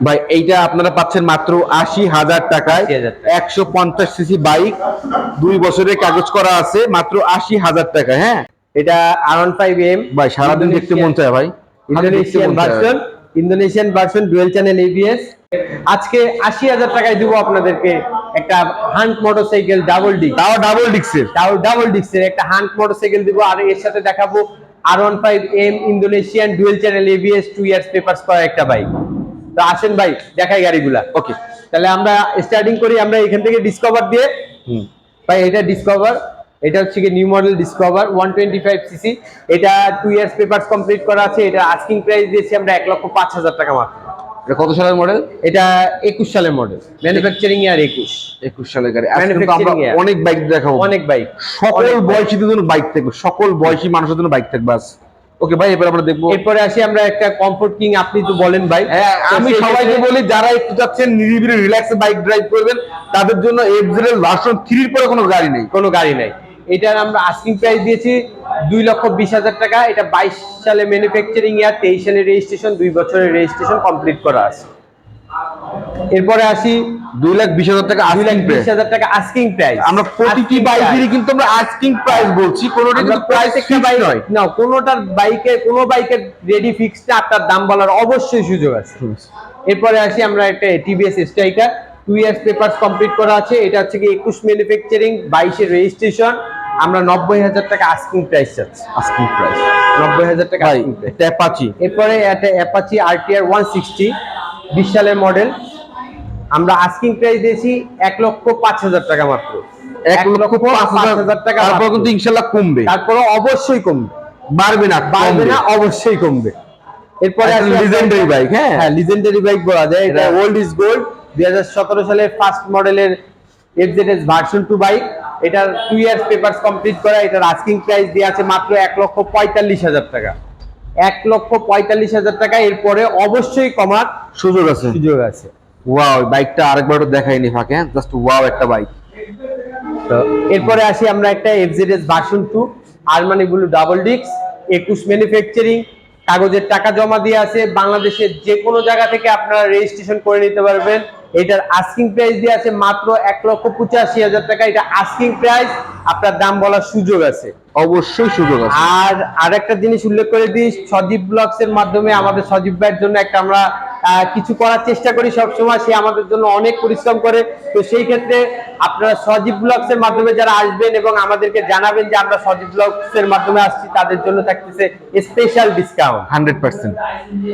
ভাই এইটা আপনারা পাচ্ছেন মাত্র ৮০,০০০ টাকায়। ৮০,০০০ ১৫০ সিসি বাইক, ২ বছরের কাগজ করা আছে, মাত্র ৮০,০০০ টাকা। হ্যাঁ, এটা R15M ভাই সারাদিন দেখতে মন চায় ভাই, Indonesian version dual channel ABS. আজকে ৮০,০০০ টাকায় দিব আপনাদেরকে একটা hunt motorcycle double disc, double ডিস্কের একটা হান্ট মোটরসাইকেল দিব। আর এর সাথে দেখাবো R15M Indonesian dual channel ABS 2 years papers করা একটা বাইক। তো আসেন ভাই দেখাই গাড়িগুলা। ওকে, তাহলে আমরা স্টার্টিং করি আমরা এখান থেকে ডিসকভার দিয়ে। ভাই এটা ডিসকভার, এটা হচ্ছে কি নিউ মডেল ডিসকভার 125 সিসি। এটা 2 ইয়ার্স পেপারস কমপ্লিট করা আছে। এটা আস্কিং প্রাইস দিয়েছি আমরা ১,৫০,০০০ টাকা মাত্র। এটা কত সালের মডেল? এটা ২১ সালের মডেল, ম্যানুফ্যাকচারিং ইয়ার ২১ সালের গাড়ি। আজকে কিন্তু আমরা অনেক বাইক দেখাবো, অনেক বাইক, সকল বয়সীদের জন্য বাইক থাকবে, সকল বয়সী মানুষের জন্য বাইক থাকবে। বাস ওকে ভাই, এবার আমরা দেখবো। এরপরে আসি আমরা একটা কমফোর্ট কিং। আপনি তো বলেন ভাই। হ্যাঁ, আমি সবাইকে বলি যারা একটু চাচ্ছেন নিরিবিলি রিল্যাক্সে বাইক ড্রাইভ করবেন, তাদের জন্য এফজেড ভার্সন 3 এর পরে কোনো গাড়ি নেই, কোনো গাড়ি নাই। এটার আমরা আস্কিং প্রাইস দিয়েছি ২,২০,০০০ টাকা। এটা ২২ সালে ম্যানুফ্যাকচারিং ইয়ার, ২৩ সালে রেজিস্ট্রেশন, 2 বছরের রেজিস্ট্রেশন কমপ্লিট করা আছে। এরপরে আসি ২,২০,০০০ টাকা, ২,২০,০০০ টাকা আস্কিং প্রাইস। আমরা প্রতিটি বাইকেরই কিন্তু আমরা আস্কিং প্রাইস বলছি, কোনোটা কিন্তু প্রাইস একটা বাইক নয় না, কোনোটার বাইকে কোনো বাইকের রেডি ফিক্সড আপনার দাম বলার অবশ্যই সুযোগ আছে। এরপরে আসি আমরা একটা TVS striker 2 years papers complete করা আছে। এটা হচ্ছে কি ২১ ম্যানুফ্যাকচারিং, ২২ এর রেজিস্ট্রেশন। আমরা ৯০,০০০ টাকা আস্কিং প্রাইস চাচ্ছি। আস্কিং প্রাইস ৯০,০০০ টাকা আস্কিং প্রাইস। অ্যাপাচি, এরপরে একটা অ্যাপাচি আরটিআর 160 ২০ সালের মডেল। আমরা আস্কিং প্রাইস দিয়েছি ১,০৫,০০০ টাকা মাত্র। ১,৫,০০০ টাকা। তারপর কিন্তু ইনশাআল্লাহ কমবে, তারপরে অবশ্যই কমবে, বাড়বে না, অবশ্যই কমবে। এরপরে লিজেন্ডারি বাইক। হ্যাঁ, লিজেন্ডারি বাইক বলা যায়। এটা ওল্ড ইজ গোল্ড ২০১৭ সালের ফার্স্ট মডেলের এফজেডএস ভার্সন 2 বাইক। এটার 2 ইয়ার্স পেপারস কমপ্লিট করা। এটার আস্কিং প্রাইস দেওয়া আছে মাত্র ১,৪৫,০০০ টাকা। ১,৪৫,০০০ টাকা। এরপরে অবশ্যই কমার সুযোগ আছে। ওয়াও, বাইকটা আরেকবার দেখাইনি ফাঁকে, জাস্ট ওয়াও একটা বাইক। তো এরপরে আসি আমরা একটা FZS version 2 Armani blue double disc ২১ manufacturing, কাগজের টাকা জমা দিয়ে আছে। বাংলাদেশের যে কোনো জায়গা থেকে আপনারা রেজিস্ট্রেশন করে নিতে পারবেন। এটার আস্কিং প্রাইস দিয়ে আছে মাত্র ১,৮৫,০০০ টাকা। এটা আস্কিং প্রাইস, আপনার দাম বলার সুযোগ আছে, অবশ্যই সুযোগ আছে। আর আরেকটা জিনিস উল্লেখ করে দিই, সজীব ব্লগস এর মাধ্যমে আমাদের সজীব ভাইয়ের জন্য একটা আমরা কিছু করার চেষ্টা করি সবসময়। সে আমাদের জন্য অনেক পরিশ্রম করে। তো সেই ক্ষেত্রে আপনারা সজীব ব্লগস এর মাধ্যমে যারা আসবেন এবং আমাদেরকে জানাবেন যে আমরা সজীব ব্লগস এর মাধ্যমে আসছি, তাদের জন্য থাকতেছে স্পেশাল ডিসকাউন্ট 100%।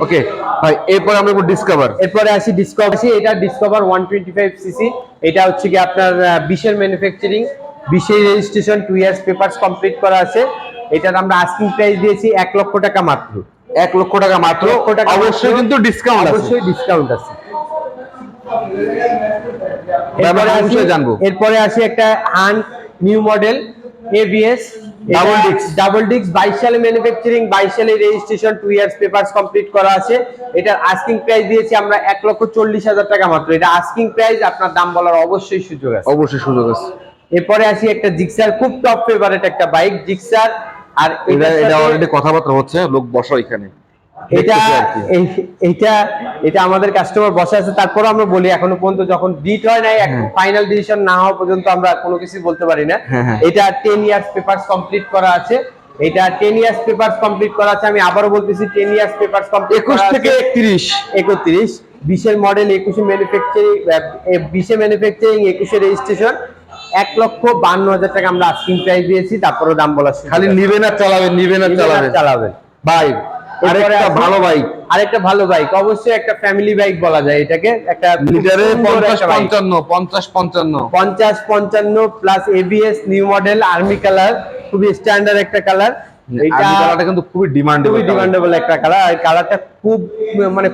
ওকে ভাই, এরপর আমরা ডিসকভার। এরপরে আসি ডিসকভার। এটা ডিসকভার 125 সিসি। এটা হচ্ছে কি আপনার ২০ এর ম্যানুফ্যাকচারিং, ২০ এর রেজিস্ট্রেশন, 2 ইয়ার্স পেপারস কমপ্লিট করা আছে। এটার আমরা আস্কিং প্রাইস দিয়েছি ১,০০,০০০ টাকা মাত্র। ১,০০,০০০ টাকা মাত্র, অবশ্যই কিন্তু ডিসকাউন্ট আছে, অবশ্যই ডিসকাউন্ট আছে। এরপরে আসি একটা hunt new model ABS double disc ২২ সালে ম্যানুফ্যাকচারিং, ২২ সালে রেজিস্ট্রেশন, 2 ইয়ার্স পেপারস কমপ্লিট করা আছে। এটার আস্কিং প্রাইস দিয়েছি আমরা ১,৪০,০০০ টাকা মাত্র। এটা আস্কিং প্রাইস, আপনার দাম বলার অবশ্যই সুযোগ আছে, অবশ্যই সুযোগ আছে। এরপরে আসি একটা জিক্সার, খুব টপ ফেভারিট একটা বাইক জিক্সার। আর এটা অলরেডি কথাবার্তা হচ্ছে, লোক বসা এখানে। এটা আমাদের কাস্টমার বসে আছে। তারপর আমরা বলি এখনো পর্যন্ত যখন ডিট হয় নাই, ফাইনাল ডিসিশন না হওয়া পর্যন্ত আমরা কোনো কিছু বলতে পারি না। এটা 10 ইয়ার্স পেপারস কমপ্লিট করা আছে। এটা 10 ইয়ার্স পেপারস কমপ্লিট করা আছে। আমি আবারও বলতেছি 10 ইয়ার্স পেপারস কমপ্লিট 21 থেকে 31 20 এর মডেল, 21 ম্যানুফ্যাকচারিং, 20 ম্যানুফ্যাকচারিং, 21 রেজিস্ট্রেশন। ১,৫২,০০০ টাকা আমরা আস্কিং প্রাইস দিয়েছি। তারপরে দাম বলা খালি নিবেন আর চালাবেন ভাই। আরেকটা ভালো বাইক, অবশ্যই একটা ফ্যামিলি বাইক বলা যায় এটাকে। একটা লিটারে 50-55 plus ABS new model army colour, খুবই স্ট্যান্ডার্ড একটা কালার। এটা কালারটা কিন্তু খুবই ডিমান্ডেবল একটা কালার। আর কালারটা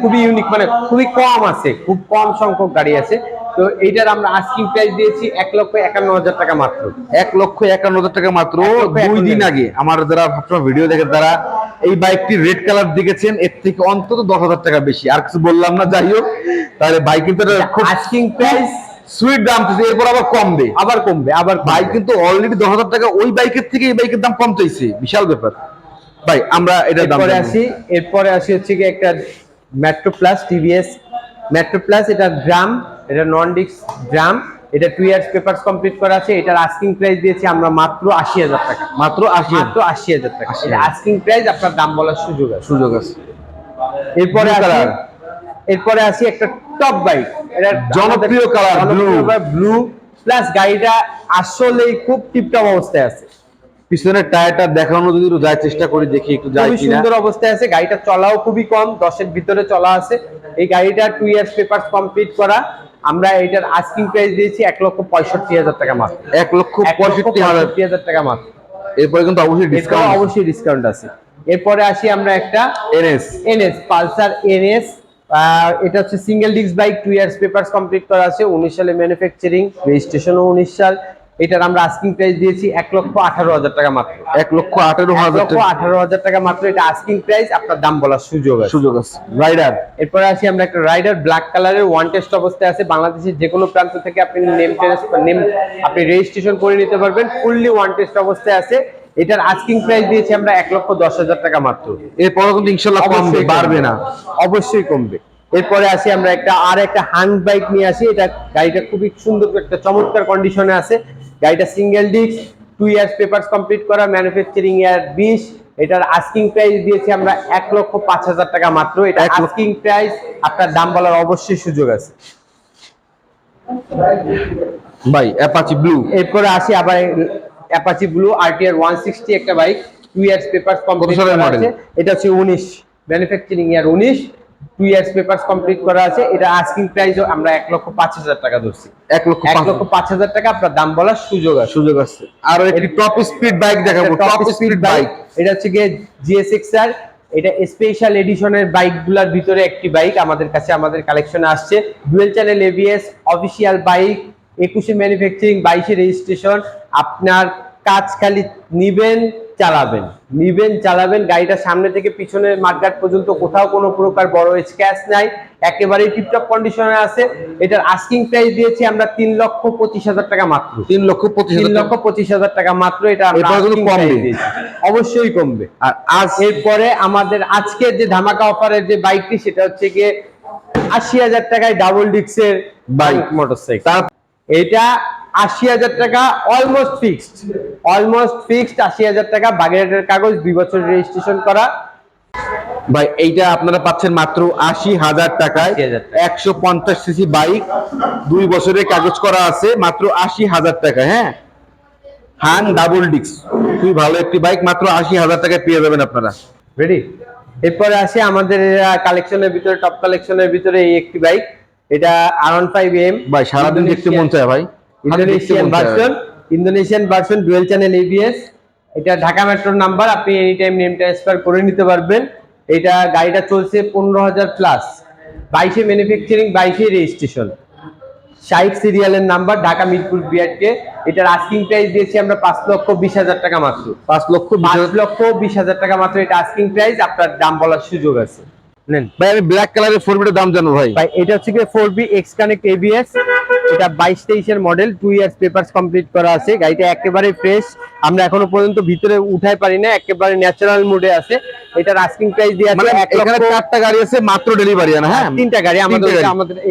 খুবই ইউনিক, খুবই কম আছে, খুব কম সংখ্যক গাড়ি আছে। তো এইটার আমরা আস্কিং প্রাইস দিয়েছি ১,৫১,০০০ টাকা মাত্র। ১,৫১,০০০ টাকা মাত্র। 2 দিন আগে আমার যারা সবসময় ভিডিও দেখেন তারা এই বাইকটি রেড কালার দেখেছেন, এর থেকে অন্তত ১০,০০০ টাকা বেশি। আর কিছু বললাম না, যাই হোক। তাহলে বাইক কিন্তু আস্কিং প্রাইস সুইট দাম, এরপর আবার কমবে, আবার বাইক কিন্তু অলরেডি ১০,০০০ টাকা ওই বাইকের থেকে এই বাইকের দাম কম চাইছে, বিশাল ব্যাপার ভাই। আমরা এটার দাম এরপরে আসি হচ্ছে কি একটা metro plus TVS metro plus, এটা ড্রাম, এটা নন ডিস্ক ড্রাম, এটা 2 ইয়ার্স পেপারস কমপ্লিট করা আছে। এটার আস্কিং প্রাইস দিয়েছি আমরা মাত্র 80,000 টাকা। মাত্র 80? মাত্র 80,000 টাকা। এটা আস্কিং প্রাইস, আপনার দাম বলার সুযোগ আছে। সুযোগ আছে। এরপরে আসি একটা টপ বাইক, এটা জনপ্রিয় কালার ব্লু প্লাস। গাড়িটা আসলে খুব টিপটপ অবস্থায় আছে। পিছনের টায়ারটা দেখানো যদি একটু যায় চেষ্টা করি, দেখি একটু যায় খুবই কিনা। সুন্দর অবস্থায় আছে। গাড়িটা চলাও খুবই কম, 10-এর ভিতরে চলা আছে। এই গাড়িটা 2 ইয়ার্স পেপারস কমপ্লিট করা। আমরা এটার আস্কিং প্রাইস দিয়েছি 1,65,000 টাকা মাত্র। 1,65,000 টাকা মাত্র। এরপরে কিন্তু অবশ্যই ডিসকাউন্ট আছে। এরপরে আসি আমরা একটা এনএস পালসার এনএস। এটা হচ্ছে single disc bike, 2 years papers complete করা আছে, 19 সালে ম্যানুফ্যাকচারিং, রেজিস্ট্রেশনও 19 সাল। এটার আমরা আস্কিং প্রাইস দিয়েছি 1,18,000 টাকা মাত্র। 1,18,000 টাকা মাত্র। এটা আস্কিং প্রাইস, আপনার দাম বলার সুযোগ আছে। রাইডার, এরপরে আসি আমরা একটা রাইডার ব্ল্যাক কালারের, ওয়ান টেস্ট অবস্থায় আছে। বাংলাদেশের যে কোনো প্রান্ত থেকে আপনি আপনি রেজিস্ট্রেশন করে নিতে পারবেন। ফুললি ওয়ান টেস্ট অবস্থায় আছে। এটার আস্কিং প্রাইস দিয়েছি আমরা 1,10,000 টাকা মাত্র। এরপরে কিন্তু ইনশাআল্লাহ কমবে, বাড়বে না, অবশ্যই কমবে। এরপরে আসি আমরা একটা হান্ট বাইক নিয়ে আসি। এটা গাড়িটা খুবই সুন্দর, একটা চমৎকার কন্ডিশনে আছে। গাড়িটা single disc, 2 years papers complete করা, ম্যানুফ্যাকচারিং ইয়ার 20। এটার আস্কিং প্রাইস দিয়েছি আমরা 1,05,000 টাকা মাত্র। এটা আস্কিং প্রাইস, আপনার দাম বলার অবশ্যই সুযোগ আছে ভাই। Apache blue. এরপরে আসি আবার অ্যাপাচি ব্লু আরটিআর 160, একটা বাইক, 2 ইয়ার্স পেপারস কমপ্লিট করা আছে। এটা হচ্ছে 19, ম্যানুফ্যাকচারিং ইয়ার 19, 2 ইয়ার্স পেপারস কমপ্লিট করা আছে। এটা আস্কিং প্রাইস আমরা 1,05,000 টাকা ধরছি। 1,05,000 টাকা, আপনার দাম বলার সুযোগ আছে। আর একটি টপ স্পিড বাইক দেখাবো, টপ স্পিড বাইক। এটা হচ্ছে গিয়ে জিএসএক্সআর। এটা স্পেশাল এডিশনের বাইকগুলোর ভিতরে একটি বাইক আমাদের কাছে, আমাদের কালেকশনে আসছে। Dual channel ABS, official bike, 21 manufacturing, 22 registration. আপনার কাজ খালি নিবেন চালাবেন। গাড়িটা সামনে থেকে পিছনের মাঠঘাট পর্যন্ত কোথাও কোনো প্রকার বড় স্ক্র্যাচ নাই, একেবারে টিপটপ কন্ডিশনে আছে। এটার আস্কিং প্রাইস দিয়েছি আমরা 3,25,000 টাকা মাত্র। 3,25,000 টাকা মাত্র। এটা অবশ্যই কমবে। আর এরপরে আমাদের আজকের যে ধামাকা অফারের যে বাইকটি, সেটা হচ্ছে গিয়ে 80,000 টাকায় ডাবল ডিস্কের বাইক মোটরসাইকেল। এটা 80,000 টাকা অলমোস্ট ফিক্সড 80,000 টাকা। বাগেরহাটের কাগজ, 2 বছর রেজিস্ট্রেশন করা। ভাই এইটা আপনারা পাচ্ছেন মাত্র 80,000 টাকায়। 150 সিসি বাইক, 2 বছরের কাগজ করা আছে, মাত্র 80,000 টাকা। হ্যাঁ, হান ডাবল ডিস্ক, খুবই ভালো একটি বাইক, মাত্র 80,000 টাকায় পেয়ে যাবেন আপনারা। রেডি? এরপরে আসে আমাদের কালেকশনের ভিতরে, টপ কালেকশনের ভিতরে এই একটি বাইক। এটা R15M। ভাই সারাদিন দেখতে মন চায় ভাই। Indonesian version, dual channel ABS. এটা ঢাকা মেট্রোর নাম্বার, আপনি এনি টাইম নেম ট্রান্সফার করে নিতে পারবেন। এটা গাড়িটা চলছে 15,000 প্লাস, 22 ম্যানুফ্যাকচারিং, 22 রেজিস্ট্রেশন, 60 সিরিয়ালের নাম্বার, ঢাকা মিরপুর বিআরটি। এটার আস্কিং প্রাইস দিয়েছি আমরা 5,20,000 টাকা মাত্র। 5,20,000 টাকা মাত্র। এটা আস্কিং প্রাইস, আপনার দাম বলার সুযোগ আছে। নেন ভাই, আমি ব্ল্যাক কালারের 4B এর দাম জানো ভাই? এটা হচ্ছে কি 4B এক্স কানেক্ট এবিএস। এটা 22-23 এর মডেল, 2 ইয়ার্স পেপারস কমপ্লিট করা আছে। গাড়িটা একেবারে ফ্রেশ, আমরা এখনো পর্যন্ত ভিতরে উঠাই পারি না, একেবারে ন্যাচারাল মোডে আছে। এটার আস্কিং প্রাইস দিয়ে আছে এখানে 4টা গাড়ি আছে, মাত্র ডেলিভারি না? হ্যাঁ, 3টা গাড়ি আমাদের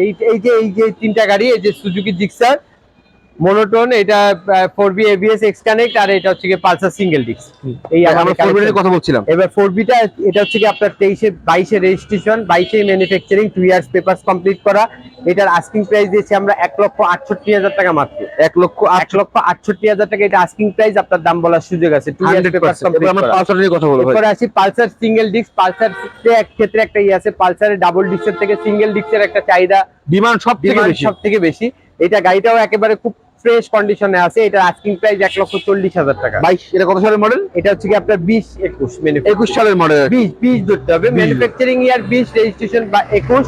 এই যে 3টা গাড়ি, এই যে সুজুকি জিক্সার মনোটোন, এটা 4B এবিএস এক্স কানেক্ট, আর এটা হচ্ছে কি পালসার সিঙ্গেল ডিস্ক। এই আমরা 4B এর কথা বলছিলাম। এবার 4Bটা, এটা হচ্ছে কি আপনার 22 registration, 22 manufacturing, 2 years papers complete করা। এটার আস্কিং প্রাইস দিয়েছি আমরা 1,68,000 টাকা মাত্র। 1,68,000 টাকা এটা আস্কিং প্রাইস, আপনার দাম বলার সুযোগ আছে। 2 ইয়ার্স পেপারস কমপ্লিট করা। আমরা পালসারের কথা বলবো ভাই। এরপর আসি পালসার সিঙ্গেল ডিস্ক। পালসার ক্ষেত্রে একটা আছে, পালসারের ডাবল ডিস্কের থেকে সিঙ্গেল ডিস্কের একটা চাহিদা, ডিমান্ড সব থেকে বেশি। এটা গাড়িটাও একেবারে খুব ফ্রেশ কন্ডিশনে আছে। এটা আস্কিং প্রাইস 1,40,000 টাকা। ভাই এটা কত সালের মডেল? এটা হচ্ছে কি আপনার 20-21 সালের মডেল। 20 ধরতে হবে, ম্যানুফ্যাকচারিং ইয়ার 20, রেজিস্ট্রেশন 21।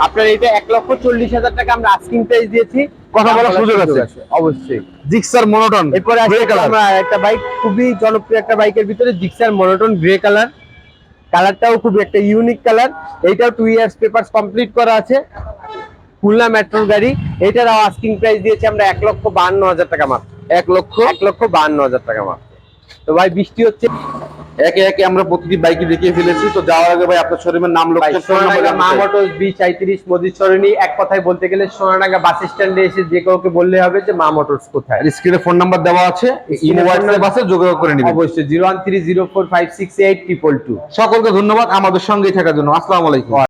আপনার এটা 1,40,000 টাকা আমরা আস্কিং প্রাইস দিয়েছি। কথা বলার সুযোগ আছে অবশ্যই। Gixxer monotone. এরপরে আমরা একটা বাইক, খুবই জনপ্রিয় একটা বাইকের ভিতরে, জিক্সার মনোটন গ্রে কালার। কালারটাও খুব একটা ইউনিক কালার। এইটাও 2 ইয়ার্স পেপারস কমপ্লিট করা আছে, খুলনা মেট্রোর গাড়ি। এটার আস্কিং প্রাইস দিয়েছি আমরা 1,52,000 টাকা মাত্র। 1,52,000 টাকা মাত্র। তো ভাই বৃষ্টি হচ্ছে, একে একে আমরা প্রতিটি বাইকে দেখিয়ে ফেলেছি। তো যাওয়ার আগে ভাই আপনার শোরুমের নাম লোকেশন ফোন নাম্বার সোনাডাঙ্গা মা মোটরস B34 মসজিদ সরণি, এক কথায় বলতে গেলে সোনাডাঙ্গা বাস স্ট্যান্ডে এসে যে কাউকে বললে হবে যে মা মোটরস কোথায়। স্ক্রিনে ফোন নাম্বার দেওয়া আছে, ইমো হোয়াটসঅ্যাপ আছে, যোগাযোগ করে নিবেন অবশ্যই 01304568222। সকলকে ধন্যবাদ আমাদের সঙ্গেই থাকার জন্য। আসসালামু আলাইকুম।